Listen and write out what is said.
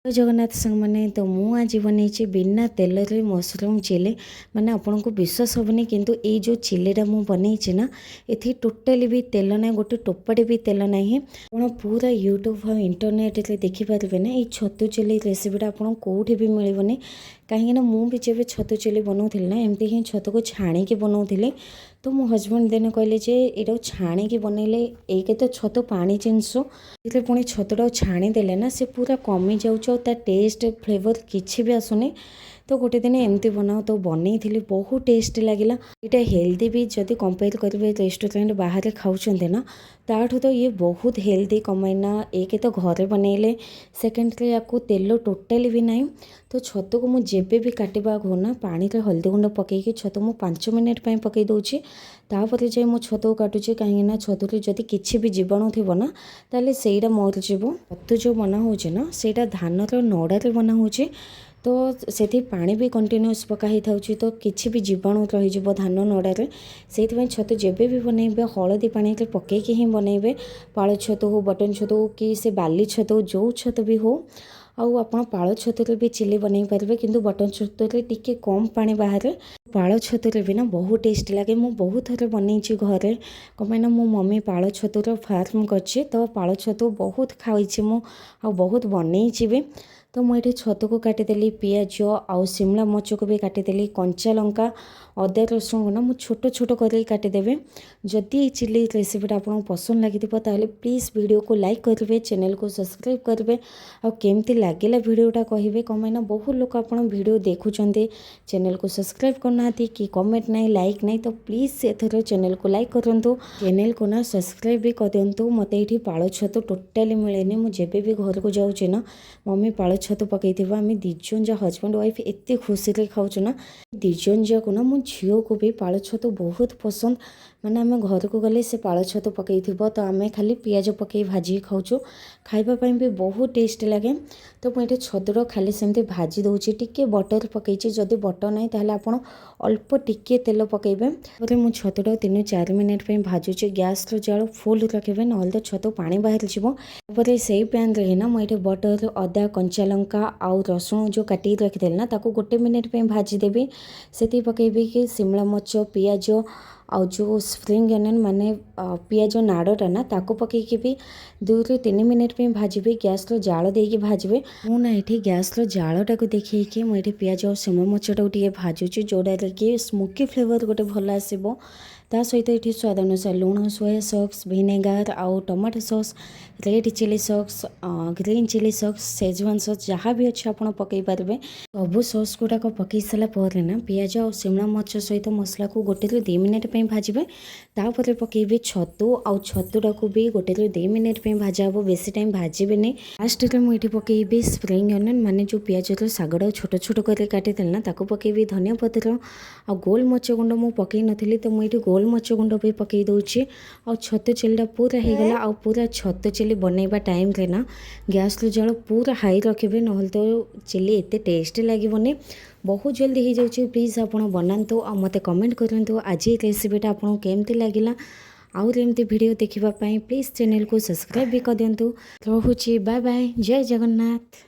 जय जगन्नाथ संग मैंने तो मु आज बनी बिना तेल रे मशरूम चिली माने आपन को विश्वास हेनी किंतु ये जो चिलीटा मु बनई ना ये टोटाली भी तेल ना गोटे टोपाटे भी तेल ना आप पूरा यूट्यूब और इंटरनेट रे देखिपारे ना ये छतु चिली रेसिपीटा आपन कौटी भी मिलबनी कहीं मुझे जब छतु चिली बनाऊली ना एमती ही छतु को छाणी बनाऊली तो मो हजबैंड देने कहले जे ये छाणी बनइले एक तो छतु पानी जिनस ये पुणी छतुटा छाणीदेले ना से पूरा कमी जाऊँ टेस्ट फ्लेवर किसी भी आसुनी तो गोटे दिन एमती बनाओ तो बनई थी बहुत टेस्ट लगे यहाँ हेल्दी भी जदि कंपेयर करेंगे रेस्टोरेंट बाहर खाऊं ना ताठू तो ये बहुत हेल्दी कमाईना एक तो घरे बनइले सेकेंडली या तेल टोटाली भी ना तो छतु को मुझे भी काटा होना पानी रे हल्दी गुंड पकईकि छतु मु 5 मिनट पकई दूची तापर जाए मु छतु काटुची कहीं छतु जदि किसी भी जीवाणु थी ना ताले सेटा मरीज छतु जो बना हो ना सेटा धान नड़े बना हो तो से पानी भी कंटिन्यूस पकाई था तो किसी भी जीवाणु रही धान नड़े से छतु जेबे भी बनइबे हलदी पानी पकईकि ही बनइबे पाଳ छतु हो बटन छतु हो कि से बाली छतु जो छतु भी हो आउ आपण पाଳ छतुरे भी चिली बनई पारे किंतु बटन छतुरे टिके कम पानी बाहर पाଳ छतुरे भी ना बहुत टेस्ट लगे मु बहुत थर बनई घरे कमाईना मो मम्मी पाଳ छतुर फार्म करछे तो पाଳ छतु बहुत खाई मु आ बहुत बनई भी तो मुझे छतु को काटिदेली पियाज आउ शिमला मर्च को भी काटिदेली कंचा लंका अदा रसुण को ना मुझे छोट छोट कर काटिदेवे जदि ये चिली रेसिपीटा आपको पसंद लगी प्लीज़ वीडियो को लाइक करेंगे चैनल को सब्सक्राइब करेंगे आ केमती लगे वीडियोटा कहे कमाईना बहुत लोग आप वीडियो देखुंत चैनल को सब्सक्राइब करना कि कमेंट नहीं लाइक नहीं तो प्लीज़ से चैनल को लाइक करूँ चैनल को ना सब्सक्राइब भी कर दिंतु मत ये पाଳ छतु टोटाली मिले मुझे भी घर को जाऊँ ना मम्मी पाଳ छतु पकई आम दिजन जा हजबैंड वाइफ एत खुशी खाऊँ ना दिजन जाक ना मो झील को भी पाଳ छतु बहुत पसंद माने आम घर को गले से पाଳ छतु पकई तो आम खाली पियाज पकई भाजी खाऊँ खाइबापी भी बहुत टेस्ट लगे तो मुझे छतुर खाली सेमती भाजी दूसरी टिके बटर पकई जदि बटर ना ताहले आपण अल्प टिके तेल पकईबे पर मु छतुटा 3-4 मिनट भाजुचे गैस जाल फुल रखिए ना तो छतु पानी बाहर जापर से पैन रे ना मुझे बटर अदा कंचा लंका आउ रसुण जो काटी रखिदेली ना ताको 1 मिनट भाजीदेवी से पकईबी कि शिमला मर्च पियाज आउ जो स्प्रिंग अनियन माने पियाज नाड़टा ना ताको पकईकि भी 2-3 मिनट भाजबे गैस जाल देकी भाजबे मु ना ये गैस जालटा को देखिए मुझे पियाज और शिमला मर्चटा टे भाजुची जोड़ा कि स्मोकी फ्लेवर गोटे भल आसो ता सहित ये स्वाद अनुसार लुण सोया सॉस विनेगार आउ tomato sauce red chilli sauce green chilli sauce Schezwan sauce जहाँ भी अच्छे आप पकई पारे सबू सॉस गुड़ाक पकई सारापर ना पियाज और शिमला मर्च सहित मसला को 1-2 मिनट भाजबे तापर पकईबे छतु आउ छतुटा को भी 1-2 मिनट भाजा हे बेसी टाइम भाजबे लास्ट में मुझे पकईबी स्प्रिंग अनियन माने जो पियाज सागटा छोट छोट कर काटिदेली ना ताको पकईबी धनिया पत्र आ गोल मर्च गुंड मु पकई नथिली तो मुझे गोल मर्च गुंड भी पकई दूची आ छतु चिलीटा पूरा होगला आ पूरा छतु चिली बनइबा टाइम रे ना गैस जाल पूरा हाई रखिए ना तो चिली एत टेस्ट लगे बहुत जल्दी हो जाए प्लीज़ आप बनातु आ मत कमेंट करूँ आज रेसिपीटा आपको केमती लगे आउर एमती वीडियो देखिबा पाई प्लीज़ चैनल को सब्सक्राइब भी कर दिंतु। रहुची बाय बाय जय जगन्नाथ।